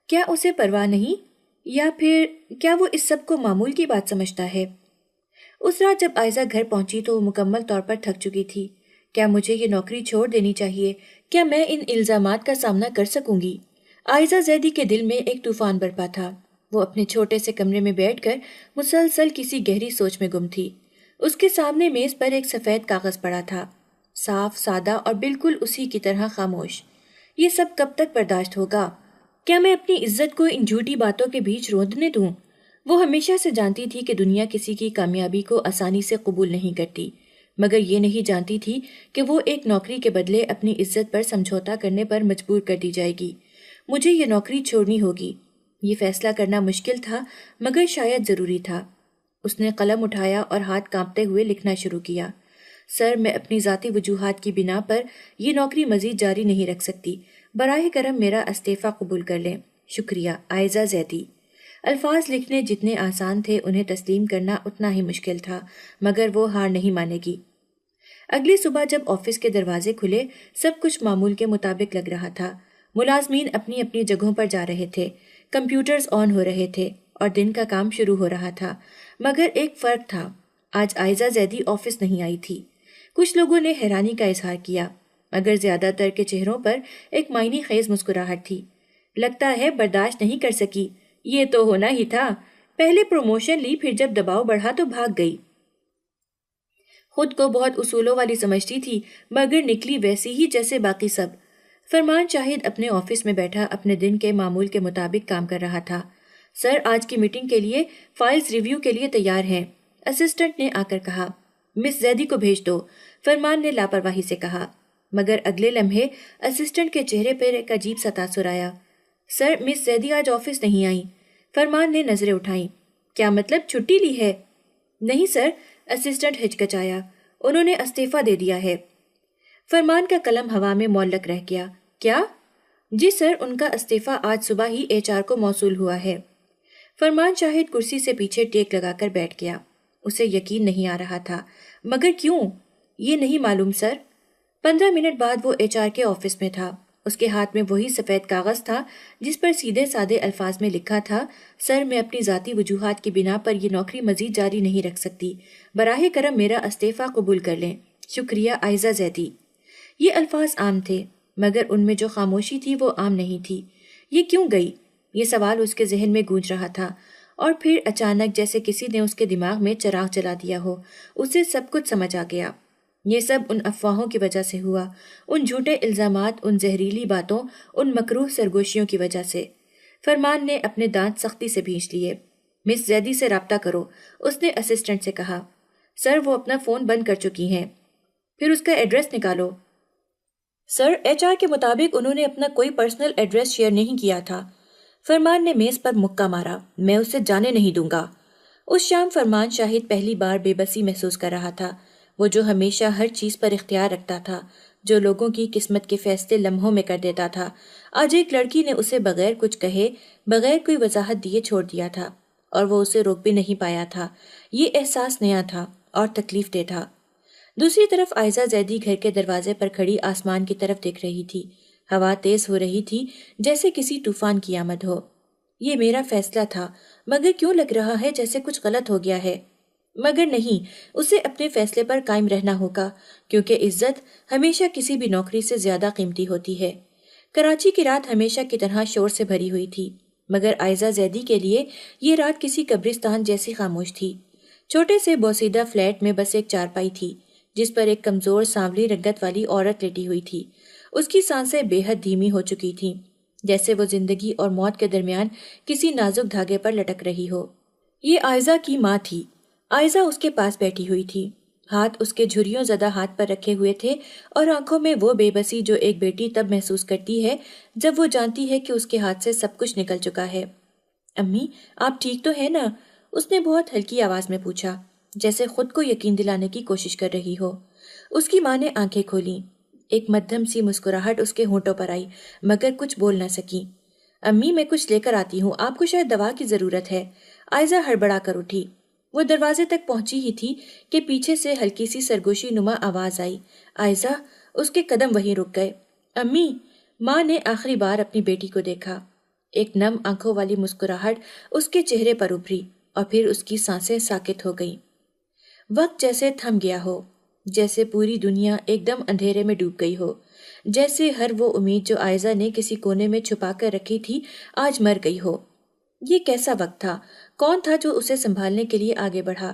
کیا اسے پرواہ نہیں، یا پھر کیا وہ اس سب کو معمول کی بات سمجھتا ہے؟ اس رات جب آئزہ گھر پہنچی تو وہ مکمل طور پر تھک چکی تھی۔ کیا مجھے یہ نوکری چھوڑ دینی چاہیے؟ کیا میں ان الزامات کا سامنا کر سکوں گی؟ آئزہ زیدی کے دل میں ایک طوفان برپا تھا۔ وہ اپنے چھوٹے سے کمرے میں بیٹھ کر مسلسل کسی گہری سوچ میں گم تھی۔ اس کے سامنے میز پر ایک سفید کاغذ پڑا تھا، صاف، سادہ اور بالکل اسی کی طرح خاموش۔ یہ سب کب تک برداشت ہوگا؟ کیا میں اپنی عزت کو ان جھوٹی باتوں کے بیچ روندنے دوں؟ وہ ہمیشہ سے جانتی تھی کہ دنیا کسی کی کامیابی کو آسانی سے قبول نہیں کرتی، مگر یہ نہیں جانتی تھی کہ وہ ایک نوکری کے بدلے اپنی عزت پر سمجھوتا کرنے پر مجبور کر دی جائے گی۔ مجھے یہ نوکری چھوڑنی ہوگی۔ یہ فیصلہ کرنا مشکل تھا، مگر شاید ضروری تھا۔ اس نے قلم اٹھایا اور ہاتھ کانپتے ہوئے لکھنا شروع کیا۔ سر، میں اپنی ذاتی وجوہات کی بنا پر یہ نوکری مزید جاری نہیں رکھ سکتی۔ براہ کرم میرا استعفیٰ قبول کر لیں۔ شکریہ، آئزہ زیدی۔ الفاظ لکھنے جتنے آسان تھے انہیں تسلیم کرنا اتنا ہی مشکل تھا، مگر وہ ہار نہیں مانے گی۔ اگلی صبح جب آفس کے دروازے کھلے، سب کچھ معمول کے مطابق لگ رہا تھا۔ ملازمین اپنی اپنی جگہوں پر جا رہے تھے، کمپیوٹرز آن ہو رہے تھے اور دن کا کام شروع ہو رہا تھا، مگر ایک فرق تھا۔ آج آئزہ زیدی آفس نہیں آئی تھی۔ کچھ لوگوں نے حیرانی کا اظہار کیا، مگر زیادہ تر کے چہروں پر ایک معنی خیز مسکراہٹ تھی۔ لگتا ہے برداشت نہیں کر سکی۔ یہ تو ہونا ہی تھا، پہلے پروموشن لی، پھر جب دباؤ بڑھا تو بھاگ گئی۔ خود کو بہت اصولوں والی سمجھتی تھی، مگر نکلی ویسی ہی جیسے باقی سب۔ فرمان شاہد اپنے آفس میں بیٹھا اپنے دن کے معمول کے مطابق کام کر رہا تھا۔ سر، آج کی میٹنگ کے لیے فائلز ریویو کے لیے تیار ہیں، اسسٹنٹ نے آ کر کہا۔ مس زیدی کو بھیج دو، فرمان نے لاپرواہی سے کہا، مگر اگلے لمحے اسسٹنٹ کے چہرے پر ایک عجیب سا تاثر آیا۔ سر، مس زیدی آج آفس نہیں آئیں۔ فرمان نے نظریں اٹھائیں۔ کیا مطلب، چھٹی لی ہے؟ نہیں سر، اسسٹنٹ ہچکچایا، انہوں نے استعفیٰ دے دیا ہے۔ فرمان کا قلم ہوا میں معلق رہ گیا۔ کیا؟ جی سر، ان کا استعفیٰ آج صبح ہی HR کو موصول ہوا ہے۔ فرمان شاہد کرسی سے پیچھے ٹیک لگا کر بیٹھ گیا۔ اسے یقین نہیں آ رہا تھا۔ مگر کیوں؟ یہ نہیں معلوم سر۔ 15 منٹ بعد وہ HR کے آفس میں تھا۔ اس کے ہاتھ میں وہی سفید کاغذ تھا جس پر سیدھے سادے الفاظ میں لکھا تھا، سر میں اپنی ذاتی وجوہات کی بنا پر یہ نوکری مزید جاری نہیں رکھ سکتی، براہ کرم میرا استعفیٰ قبول کر لیں، شکریہ عائزہ زیدی۔ یہ الفاظ عام تھے مگر ان میں جو خاموشی تھی وہ عام نہیں تھی۔ یہ کیوں گئی؟ یہ سوال اس کے ذہن میں گونج رہا تھا، اور پھر اچانک جیسے کسی نے اس کے دماغ میں چراغ جلا دیا ہو، اسے سب کچھ سمجھ آ گیا۔ یہ سب ان افواہوں کی وجہ سے ہوا، ان جھوٹے الزامات، ان زہریلی باتوں، ان مکروہ سرگوشیوں کی وجہ سے۔ فرمان نے اپنے دانت سختی سے بھینچ لیے۔ مس زیدی سے رابطہ کرو، اس نے اسسٹنٹ سے کہا۔ سر وہ اپنا فون بند کر چکی ہیں۔ پھر اس کا ایڈریس نکالو۔ سر HR کے مطابق انہوں نے اپنا کوئی پرسنل ایڈریس شیئر نہیں کیا تھا۔ فرمان نے میز پر مکہ مارا۔ میں اسے جانے نہیں دوں گا۔ اس شام فرمان شاہد پہلی بار بے بسی محسوس کر رہا تھا، وہ جو ہمیشہ ہر چیز پر اختیار رکھتا تھا، جو لوگوں کی قسمت کے فیصلے لمحوں میں کر دیتا تھا۔ آج ایک لڑکی نے اسے بغیر کچھ کہے، بغیر کوئی وضاحت دیے چھوڑ دیا تھا، اور وہ اسے روک بھی نہیں پایا تھا۔ یہ احساس نیا تھا اور تکلیف دہ تھا۔ دوسری طرف عائزہ زیدی گھر کے دروازے پر کھڑی آسمان کی طرف دیکھ رہی تھی۔ ہوا تیز ہو رہی تھی جیسے کسی طوفان کی آمد ہو۔ یہ میرا فیصلہ تھا، مگر کیوں لگ رہا ہے جیسے کچھ غلط ہو گیا ہے؟ مگر نہیں، اسے اپنے فیصلے پر قائم رہنا ہوگا، کیونکہ عزت ہمیشہ کسی بھی نوکری سے زیادہ قیمتی ہوتی ہے۔ کراچی کی رات ہمیشہ کی طرح شور سے بھری ہوئی تھی، مگر عائزہ زیدی کے لیے یہ رات کسی قبرستان جیسی خاموش تھی۔ چھوٹے سے بوسیدہ فلیٹ میں بس ایک چارپائی تھی، جس پر ایک کمزور سانولی رنگت والی عورت لیٹی ہوئی تھی۔ اس کی سانسیں بے حد دھیمی ہو چکی تھیں، جیسے وہ زندگی اور موت کے درمیان کسی نازک دھاگے پر لٹک رہی ہو۔ یہ عائزہ کی ماں تھی۔ عائزہ اس کے پاس بیٹھی ہوئی تھی، ہاتھ اس کے جھریوں زدہ ہاتھ پر رکھے ہوئے تھے، اور آنکھوں میں وہ بے بسی جو ایک بیٹی تب محسوس کرتی ہے جب وہ جانتی ہے کہ اس کے ہاتھ سے سب کچھ نکل چکا ہے۔ امی، آپ ٹھیک تو ہے نا؟ اس نے بہت ہلکی آواز میں پوچھا، جیسے خود کو یقین دلانے کی کوشش کر رہی ہو۔ اس کی ماں نے آنکھیں کھولیں۔ ایک مدھم سی مسکراہٹ اس کے ہونٹوں پر آئی، مگر کچھ بول نہ سکی۔ امی، میں کچھ لے کر آتی ہوں، آپ کو شاید دوا کی ضرورت ہے۔ عائزہ ہڑبڑا کر اٹھی۔ وہ دروازے تک پہنچی ہی تھی کہ پیچھے سے ہلکی سی سرگوشی نما آواز آئی۔ عائزہ، اس کے قدم وہیں رک گئے۔ امی! ماں نے آخری بار اپنی بیٹی کو دیکھا۔ ایک نم آنکھوں والی مسکراہٹ اس کے چہرے پر ابھری، اور پھر اس کی سانسیں ساکت ہو گئیں۔ وقت جیسے تھم گیا ہو، جیسے پوری دنیا ایک دم اندھیرے میں ڈوب گئی ہو، جیسے ہر وہ امید جو عائزہ نے کسی کونے میں چھپا کر رکھی تھی آج مر گئی ہو۔ یہ کیسا وقت تھا؟ کون تھا جو اسے سنبھالنے کے لیے آگے بڑھا؟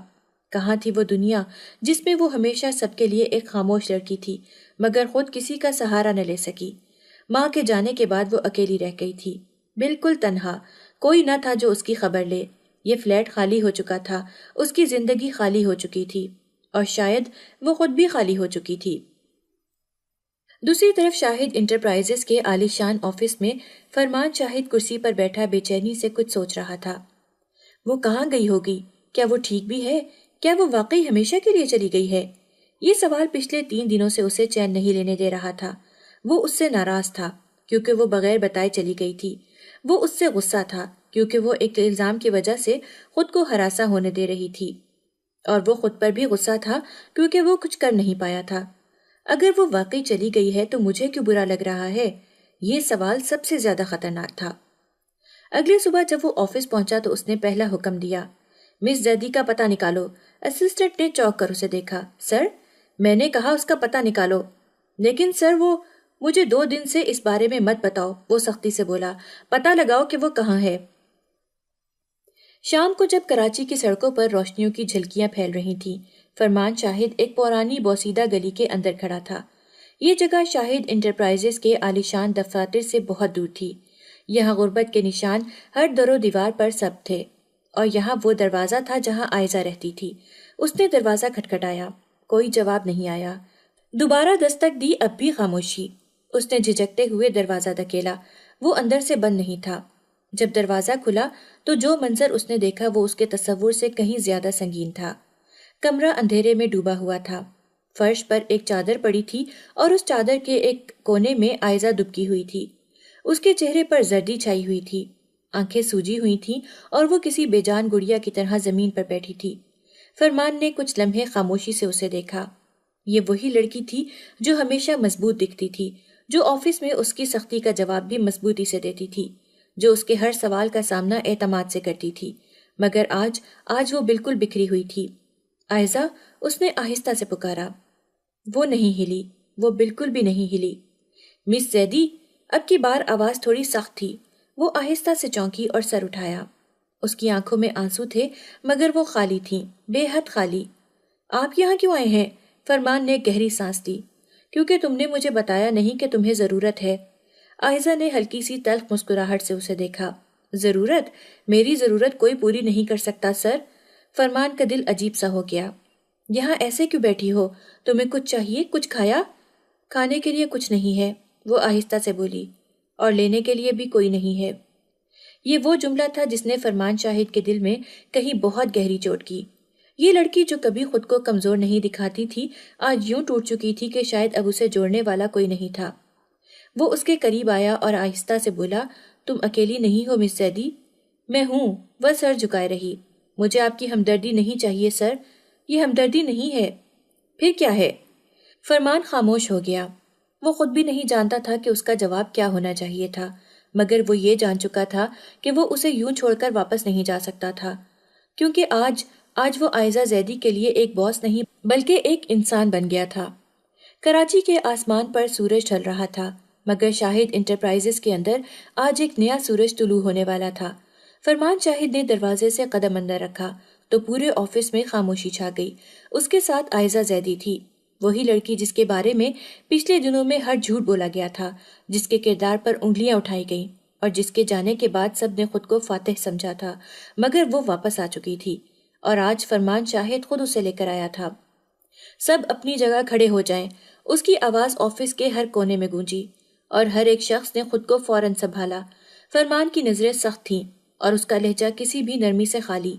کہاں تھی وہ دنیا جس میں وہ ہمیشہ سب کے لیے ایک خاموش لڑکی تھی، مگر خود کسی کا سہارا نہ لے سکی؟ ماں کے جانے کے بعد وہ اکیلی رہ گئی تھی، بالکل تنہا۔ کوئی نہ تھا جو اس کی خبر لے۔ یہ فلیٹ خالی ہو چکا تھا، اس کی زندگی خالی ہو چکی تھی، اور شاید وہ خود بھی خالی ہو چکی تھی۔ دوسری طرف شاہد انٹرپرائزز کے عالی شان آفس میں فرمان شاہد کرسی پر بیٹھا بے چینی سے کچھ سوچ رہا تھا۔ وہ کہاں گئی ہوگی؟ کیا وہ ٹھیک بھی ہے؟ کیا وہ واقعی ہمیشہ کے لیے چلی گئی ہے؟ یہ سوال پچھلے 3 دنوں سے اسے چین نہیں لینے دے رہا تھا۔ وہ اس سے ناراض تھا کیونکہ وہ بغیر بتائے چلی گئی تھی۔ وہ اس سے غصہ تھا کیونکہ وہ ایک الزام کی وجہ سے خود کو ہراساں ہونے دے رہی تھی، اور وہ خود پر بھی غصہ تھا کیونکہ وہ کچھ کر نہیں پایا تھا۔ اگر وہ واقعی چلی گئی ہے تو مجھے کیوں برا لگ رہا ہے؟ یہ سوال سب سے زیادہ خطرناک تھا۔ اگلی صبح جب وہ آفس پہنچا تو اس نے پہلا حکم دیا، مس زیدی کا پتہ نکالو۔ اسسٹنٹ نے چونک کر اسے دیکھا۔ سر، میں نے کہا اس کا پتہ نکالو۔ لیکن سر، وہ مجھے 2 دن سے اس بارے میں مت بتاؤ، وہ سختی سے بولا۔ پتہ لگاؤ کہ وہ کہاں ہے۔ شام کو جب کراچی کی سڑکوں پر روشنیوں کی جھلکیاں پھیل رہی تھیں، فرمان شاہد ایک پرانی بوسیدہ گلی کے اندر کھڑا تھا۔ یہ جگہ شاہد انٹرپرائزز کے عالیشان دفاتر سے بہت دور تھی۔ یہاں غربت کے نشان ہر در و دیوار پر سب تھے، اور یہاں وہ دروازہ تھا جہاں عائزہ رہتی تھی۔ اس نے دروازہ کھٹکھٹایا، کوئی جواب نہیں آیا۔ دوبارہ دستک دی، اب بھی خاموشی۔ اس نے جھجکتے ہوئے دروازہ دھکیلا، وہ اندر سے بند نہیں تھا۔ جب دروازہ کھلا تو جو منظر اس نے دیکھا وہ اس کے تصور سے کہیں زیادہ سنگین تھا۔ کمرہ اندھیرے میں ڈوبا ہوا تھا۔ فرش پر ایک چادر پڑی تھی، اور اس چادر کے ایک کونے میں عائزہ دبکی ہوئی تھی۔ اس کے چہرے پر زردی چھائی ہوئی تھی، آنکھیں سوجی ہوئی تھیں، اور وہ کسی بے جان گڑیا کی طرح زمین پر بیٹھی تھی۔ فرمان نے کچھ لمحے خاموشی سے اسے دیکھا۔ یہ وہی لڑکی تھی جو ہمیشہ مضبوط دکھتی تھی، جو آفس میں اس کی سختی کا جواب بھی مضبوطی سے دیتی تھی، جو اس کے ہر سوال کا سامنا اعتماد سے کرتی تھی۔ مگر آج وہ بالکل بکھری ہوئی تھی۔ عائزہ، اس نے آہستہ سے پکارا۔ وہ نہیں ہلی، وہ بالکل بھی نہیں ہلی۔ مس زیدی، اب کی بار آواز تھوڑی سخت تھی۔ وہ آہستہ سے چونکی اور سر اٹھایا۔ اس کی آنکھوں میں آنسو تھے، مگر وہ خالی تھیں، بے حد خالی۔ آپ یہاں کیوں آئے ہیں؟ فرمان نے گہری سانس لی۔ کیونکہ تم نے مجھے بتایا نہیں کہ تمہیں ضرورت ہے۔ عائزہ نے ہلکی سی تلخ مسکراہٹ سے اسے دیکھا۔ ضرورت؟ میری ضرورت کوئی پوری نہیں کر سکتا سر۔ فرمان کا دل عجیب سا ہو گیا۔ یہاں ایسے کیوں بیٹھی ہو؟ تمہیں کچھ چاہیے؟ کچھ کھایا؟ کھانے کے لیے کچھ نہیں ہے، وہ آہستہ سے بولی، اور لینے کے لیے بھی کوئی نہیں ہے۔ یہ وہ جملہ تھا جس نے فرمان شاہد کے دل میں کہیں بہت گہری چوٹ کی۔ یہ لڑکی جو کبھی خود کو کمزور نہیں دکھاتی تھی، آج یوں ٹوٹ چکی تھی کہ شاید اب اسے جوڑنے والا کوئی نہیں تھا۔ وہ اس کے قریب آیا اور آہستہ سے بولا، تم اکیلی نہیں ہو مس زیدی؟ میں ہوں، وہ سر جھکائے رہی۔ مجھے آپ کی ہمدردی نہیں چاہیے سر، یہ ہمدردی نہیں ہے۔ پھر کیا ہے؟ فرمان خاموش ہو گیا۔ وہ خود بھی نہیں جانتا تھا کہ اس کا جواب کیا ہونا چاہیے تھا، مگر وہ یہ جان چکا تھا کہ وہ اسے یوں چھوڑ کر واپس نہیں جا سکتا تھا، کیونکہ آج وہ عائزہ زیدی کے لیے ایک باس نہیں بلکہ ایک انسان بن گیا تھا۔ کراچی کے آسمان پر سورج ڈھل رہا تھا، مگر شاہد انٹرپرائزز کے اندر آج ایک نیا سورج طلوع ہونے والا تھا۔ فرمان شاہد نے دروازے سے قدم اندر رکھا تو پورے آفس میں خاموشی چھا گئی۔ اس کے ساتھ عائزہ زیدی تھی، وہی لڑکی جس کے بارے میں پچھلے دنوں میں ہر جھوٹ بولا گیا تھا، جس کے کردار پر انگلیاں اٹھائی گئیں اور جس کے جانے کے بعد سب نے خود کو فاتح سمجھا تھا، مگر وہ واپس آ چکی تھی، اور آج فرمان شاہد خود اسے لے کر آیا تھا۔ سب اپنی جگہ کھڑے ہو جائیں، اس کی آواز آفس کے ہر کونے میں گونجی، اور ہر ایک شخص نے خود کو فوراً سنبھالا۔ فرمان کی نظریں سخت تھیں اور اس کا لہجہ کسی بھی نرمی سے خالی۔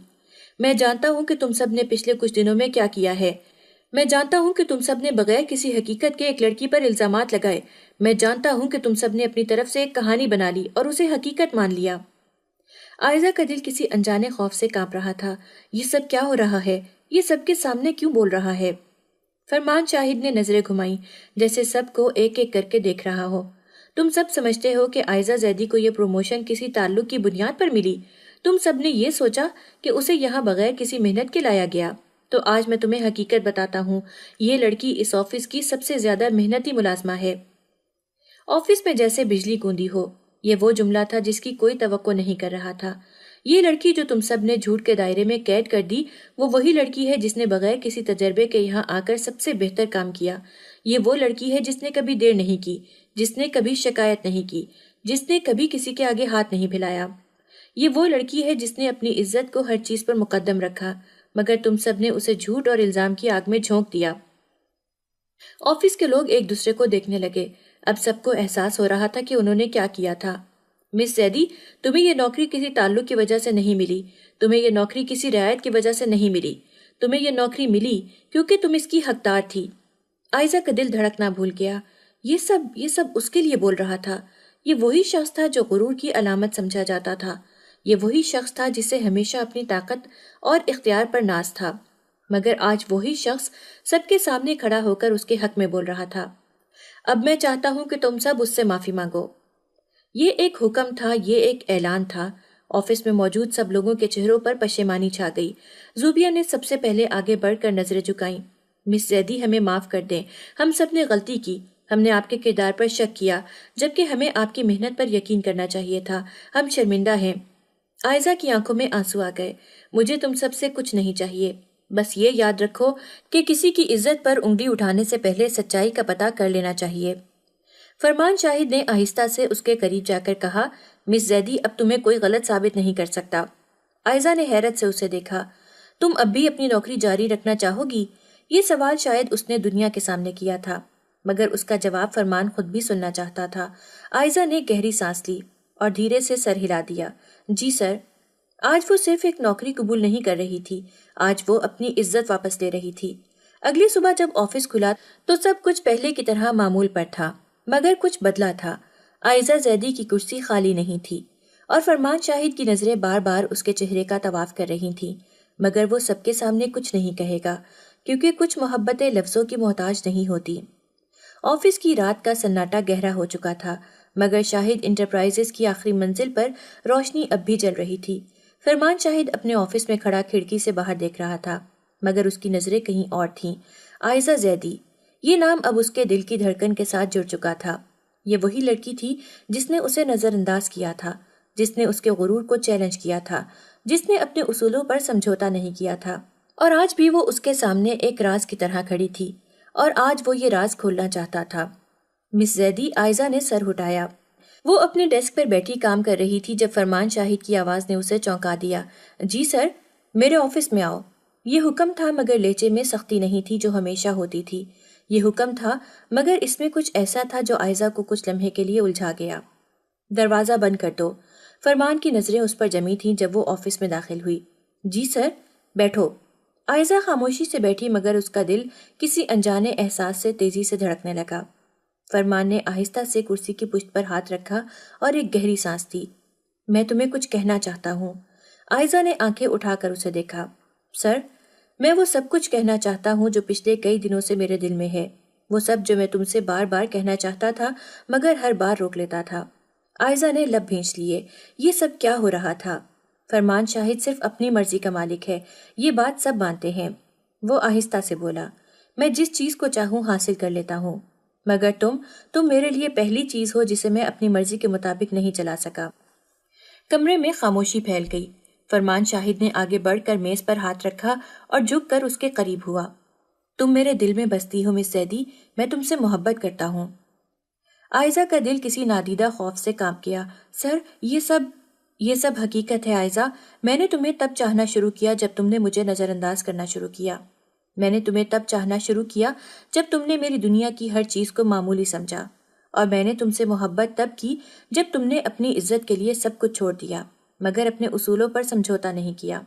میں جانتا ہوں کہ تم سب نے پچھلے کچھ دنوں میں کیا کیا ہے۔ میں جانتا ہوں کہ تم سب نے بغیر کسی حقیقت کے ایک لڑکی پر الزامات لگائے۔ میں جانتا ہوں کہ تم سب نے اپنی طرف سے ایک کہانی بنا لی اور اسے حقیقت مان لیا۔ عائزہ کا دل کسی انجانے خوف سے کانپ رہا تھا۔ یہ سب کیا ہو رہا ہے؟ یہ سب کے سامنے کیوں بول رہا ہے؟ فرمان شاہد نے نظریں گھمائیں، جیسے سب کو ایک ایک کر کے دیکھ رہا ہو۔ تم سب سمجھتے ہو کہ عائزہ زیدی کو یہ پروموشن کسی تعلق کی بنیاد پر ملی؟ تم سب نے یہ سوچا کہ اسے یہاں بغیر کسی محنت کے لایا گیا؟ تو آج میں تمہیں حقیقت بتاتا ہوں، یہ لڑکی اس آفس کی سب سے زیادہ محنتی ملازمہ ہے۔ آفس میں جیسے بجلی گوندی ہو، یہ وہ جملہ تھا جس کی کوئی توقع نہیں کر رہا تھا۔ یہ لڑکی جو تم سب نے جھوٹ کے دائرے میں قید کر دی، وہ وہی لڑکی ہے جس نے بغیر کسی تجربے کے یہاں آ کر سب سے بہتر کام کیا۔ یہ وہ لڑکی ہے جس نے کبھی دیر نہیں کی، جس نے کبھی شکایت نہیں کی، جس نے کبھی کسی کے آگے ہاتھ نہیں پھیلایا۔ یہ وہ لڑکی ہے جس نے اپنی عزت کو ہر چیز پر مقدم رکھا، مگر تم سب نے اسے جھوٹ اور الزام کی آگ میں جھونک دیا۔ آفس کے لوگ ایک دوسرے کو دیکھنے لگے۔ اب سب کو احساس ہو رہا تھا کہ انہوں نے کیا کیا تھا۔ مس زیدی، تمہیں یہ نوکری کسی تعلق کی وجہ سے نہیں ملی، تمہیں یہ نوکری کسی رعایت کی وجہ سے نہیں ملی، تمہیں یہ نوکری ملی کیونکہ تم اس کی حقدار تھی۔ عائزہ کا دل دھڑکنا بھول گیا۔ یہ سب اس کے لیے بول رہا تھا۔ یہ وہی شخص تھا جو غرور کی علامت سمجھا جاتا تھا۔ یہ وہی شخص تھا جسے ہمیشہ اپنی طاقت اور اختیار پر ناز تھا، مگر آج وہی شخص سب کے سامنے کھڑا ہو کر اس کے حق میں بول رہا تھا۔ اب میں چاہتا ہوں کہ تم سب اس سے معافی مانگو۔ یہ ایک حکم تھا، یہ ایک اعلان تھا۔ آفس میں موجود سب لوگوں کے چہروں پر پشیمانی چھا گئی۔ زوبیہ نے سب سے پہلے آگے بڑھ کر نظریں جھکائیں۔ مس زیدی، ہمیں معاف کر دیں، ہم سب نے غلطی کی، ہم نے آپ کے کردار پر شک کیا، جبکہ ہمیں آپ کی محنت پر یقین کرنا چاہیے تھا، ہم شرمندہ ہیں۔ عائزہ کی آنکھوں میں آنسو آ گئے۔ مجھے تم سب سے کچھ نہیں چاہیے، بس یہ یاد رکھو کہ کسی کی عزت پر انگلی اٹھانے سے پہلے سچائی کا پتہ کر لینا چاہیے۔ فرمان شاہد نے آہستہ سے اس کے قریب جا کر کہا، مس زیدی، اب تمہیں کوئی غلط ثابت نہیں کر سکتا۔ عائزہ نے حیرت سے اسے دیکھا۔ تم اب بھی اپنی نوکری جاری رکھنا چاہو گی؟ یہ سوال شاید اس نے دنیا کے سامنے کیا تھا، مگر اس کا جواب فرمان خود بھی سننا چاہتا تھا۔ عائزہ نے گہری سانس لی اور دھیرے سے سر ہلا دیا۔ جی سر۔ آج وہ صرف ایک نوکری قبول نہیں کر رہی تھی، آج وہ اپنی عزت واپس لے رہی تھی۔ اگلی صبح جب آفس کھلا تو سب کچھ پہلے کی طرح معمول پر تھا، مگر کچھ بدلا تھا۔ عائزہ زیدی کی کرسی خالی نہیں تھی، اور فرمان شاہد کی نظریں بار بار اس کے چہرے کا طواف کر رہی تھیں۔ مگر وہ سب کے سامنے کچھ نہیں کہے گا، کیونکہ کچھ محبتیں لفظوں کی محتاج نہیں ہوتی۔ آفس کی رات کا سناٹا گہرا ہو چکا تھا، مگر شاہد انٹرپرائزز کی آخری منزل پر روشنی اب بھی جل رہی تھی۔ فرمان شاہد اپنے آفس میں کھڑا کھڑکی سے باہر دیکھ رہا تھا، مگر اس کی نظریں کہیں اور تھیں۔ عائزہ زیدی، یہ نام اب اس کے دل کی دھڑکن کے ساتھ جڑ چکا تھا۔ یہ وہی لڑکی تھی جس نے اسے نظر انداز کیا تھا، جس نے اس کے غرور کو چیلنج کیا تھا، جس نے اپنے اصولوں پر سمجھوتا نہیں کیا تھا، اور آج بھی وہ اس کے سامنے ایک راز کی طرح کھڑی تھی، اور آج وہ یہ راز کھولنا چاہتا تھا۔ مس زیدی، عائزہ نے سر اٹھایا۔ وہ اپنے ڈیسک پر بیٹھی کام کر رہی تھی جب فرمان شاہد کی آواز نے اسے چونکا دیا۔ جی سر، میرے آفس میں آؤ۔ یہ حکم تھا، مگر لہجے میں سختی نہیں تھی جو ہمیشہ ہوتی تھی۔ یہ حکم تھا، مگر اس میں کچھ ایسا تھا جو عائزہ کو کچھ لمحے کے لیے الجھا گیا۔ دروازہ بند کر دو۔ فرمان کی نظریں اس پر جمی تھیں جب وہ آفس میں داخل ہوئی۔ جی سر، بیٹھو۔ عائزہ خاموشی سے بیٹھی، مگر اس کا دل کسی انجانے احساس سے تیزی سے دھڑکنے لگا۔ فرمان نے آہستہ سے کرسی کی پشت پر ہاتھ رکھا اور ایک گہری سانس دی۔ میں تمہیں کچھ کہنا چاہتا ہوں۔ عائزہ نے آنکھیں اٹھا کر اسے دیکھا۔ سر، میں وہ سب کچھ کہنا چاہتا ہوں جو پچھلے کئی دنوں سے میرے دل میں ہے، وہ سب جو میں تم سے بار بار کہنا چاہتا تھا مگر ہر بار روک لیتا تھا۔ عائزہ نے لب بھینچ لیے۔ یہ سب کیا ہو رہا تھا؟ فرمان شاہد صرف اپنی مرضی کا مالک ہے، یہ بات سب مانتے ہیں۔ وہ آہستہ سے بولا، میں جس چیز کو چاہوں حاصل کر لیتا ہوں، مگر تم میرے لیے پہلی چیز ہو جسے میں اپنی مرضی کے مطابق نہیں چلا سکا۔ کمرے میں خاموشی پھیل گئی۔ فرمان شاہد نے آگے بڑھ کر میز پر ہاتھ رکھا اور جھک کر اس کے قریب ہوا۔ تم میرے دل میں بستی ہو مس زیدی، میں تم سے محبت کرتا ہوں۔ عائزہ کا دل کسی نادیدہ خوف سے کانپ گیا۔ سر، یہ سب حقیقت ہے عائزہ۔ میں نے تمہیں تب چاہنا شروع کیا جب تم نے مجھے نظر انداز کرنا شروع کیا۔ میں نے تمہیں تب چاہنا شروع کیا جب تم نے میری دنیا کی ہر چیز کو معمولی سمجھا، اور میں نے تم سے محبت تب کی جب تم نے اپنی عزت کے لیے سب کچھ چھوڑ دیا مگر اپنے اصولوں پر سمجھوتا نہیں کیا۔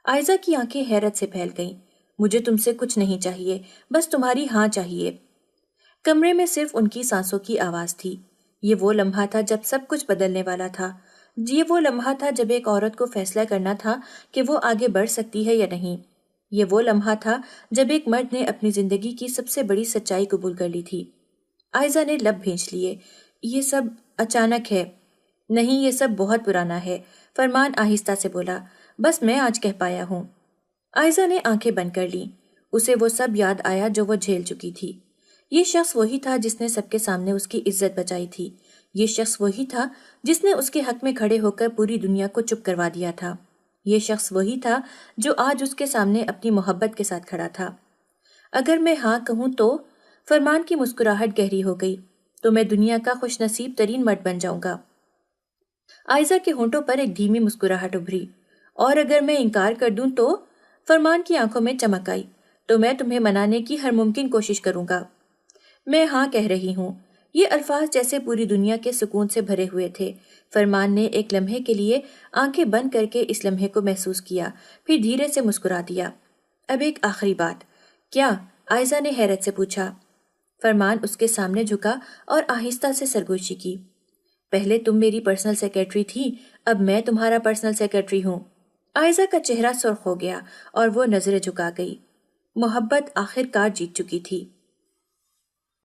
عائزہ کی آنکھیں حیرت سے پھیل گئیں۔ مجھے تم سے کچھ نہیں چاہیے، بس تمہاری ہاں چاہیے۔ کمرے میں صرف ان کی سانسوں کی آواز تھی۔ یہ وہ لمحہ تھا جب سب کچھ بدلنے والا تھا۔ یہ وہ لمحہ تھا جب ایک عورت کو فیصلہ کرنا تھا کہ وہ آگے بڑھ سکتی ہے یا نہیں۔ یہ وہ لمحہ تھا جب ایک مرد نے اپنی زندگی کی سب سے بڑی سچائی قبول کر لی تھی۔ عائزہ نے لب بھینچ لیے۔ یہ سب اچانک ہے۔ نہیں، یہ سب بہت پرانا ہے، فرمان آہستہ سے بولا۔ بس میں آج کہہ پایا ہوں۔ عائزہ نے آنکھیں بند کر لیں۔ اسے وہ سب یاد آیا جو وہ جھیل چکی تھی۔ یہ شخص وہی تھا جس نے سب کے سامنے اس کی عزت بچائی تھی۔ یہ شخص وہی تھا جس نے اس کے حق میں کھڑے ہو کر پوری دنیا کو چپ کروا دیا تھا۔ یہ شخص وہی تھا جو آج اس کے سامنے اپنی محبت کے ساتھ کھڑا تھا۔ اگر میں ہاں کہوں تو، فرمان کی مسکراہٹ گہری ہو گئی، تو میں دنیا کا خوش نصیب ترین مرد بن جاؤں گا۔ عائزہ کے ہونٹوں پر ایک دھیمی مسکراہٹ ابھری۔ اور اگر میں انکار کر دوں تو، فرمان کی آنکھوں میں چمک آئی، تو میں تمہیں منانے کی ہر ممکن کوشش کروں گا۔ میں ہاں کہہ رہی ہوں۔ یہ الفاظ جیسے پوری دنیا کے سکون سے بھرے ہوئے تھے۔ فرمان نے ایک لمحے کے لیے آنکھیں بند کر کے اس لمحے کو محسوس کیا، پھر دھیرے سے مسکرا دیا۔ اب ایک آخری بات۔ کیا؟ عائزہ نے حیرت سے پوچھا۔ فرمان اس کے سامنے جھکا اور آہستہ سے سرگوشی کی۔ پہلے تم میری پرسنل سیکرٹری تھی، اب میں تمہارا پرسنل سیکرٹری ہوں۔ عائزہ کا چہرہ سرخ ہو گیا اور وہ نظریں جھکا گئی۔ محبت آخر کار جیت چکی تھی۔